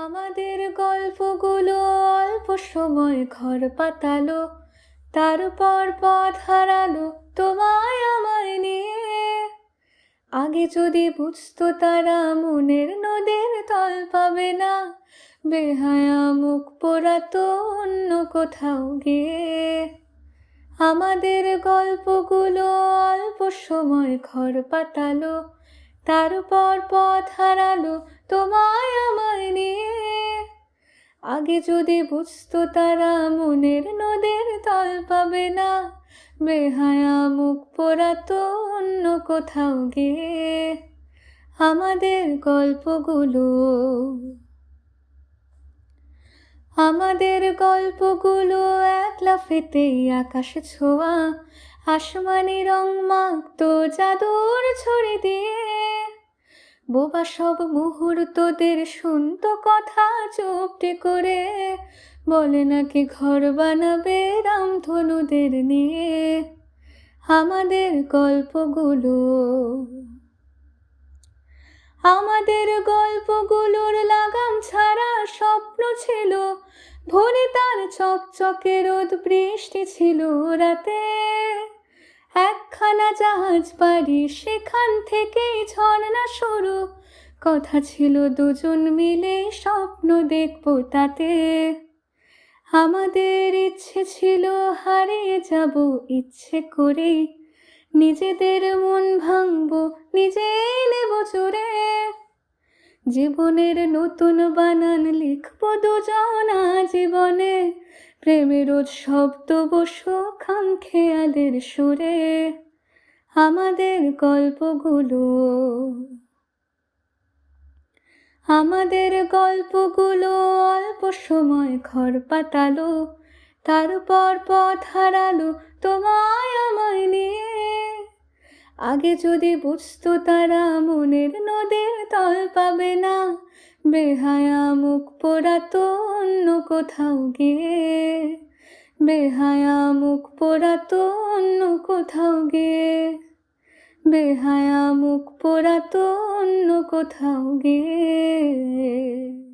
আমাদের গল্পগুলো অল্প সময় ঘর পাতালো, তারপর পথ হারালো তোমায় আমায় নিয়ে। আগে যদি বুঝতো তারা মনের নদের তল পাবে না, বেহায়া মুখ পোড়াতো অন্য কোথাও গিয়ে। আমাদের গল্পগুলো অল্প সময় ঘর পাতালো, তারপর পথ হারালো তোমায় আমায় নিয়ে। আগে যদি বুঝতো তারা মনের নদের তল পাবে না, বেহায়া মুখ পোড়াতো অন্য কোথাও গিয়ে। আমাদের গল্পগুলো এক লাফেতেই আকাশে ছোঁয়া, আসমানি রং মাখতো জাদুর ছড়ি দিয়ে। বোবা সব মুহূর্তদের শুনতো কথা চুপটি করে, বলে নাকি ঘর বানাবে রামধনুদের নিয়ে। আমাদের গল্পগুলোর লাগাম ছাড়া স্বপ্ন ছিল ভোরে, তার চকচকে রোদ বৃষ্টি ছিল রাতে। একখানা জাহাজ বাড়ি, সেখান থেকেই ঝর্ণা শুরু, কথা ছিল দুজন মিলে স্বপ্ন দেখবো তাতে। আমাদের ইচ্ছে ছিল হারিয়ে যাব ইচ্ছে করেই, নিজেদের মন ভাঙবো নিজেই নেব চড়ে। জীবনের নতুন বানান লিখবো দুজনা জীবনে, প্রেমের শব্দ বসো খামখেয়ালের সুরে। আমাদের গল্পগুলো অল্প সময় ঘর পাতালো, তারপর পথ হারালো তোমায় আমায় নিয়ে। আগে যদি বুঝতো তারা মনের নদের তল পাবে না, বেহায়া মুখ পোড়াতো অন্য কোথাও গিয়ে। বেহায়া মুখ পোড়াতো অন্য কোথাও গিয়ে। বেহায়া মুখ পোড়াতো অন্য কোথাও গিয়ে।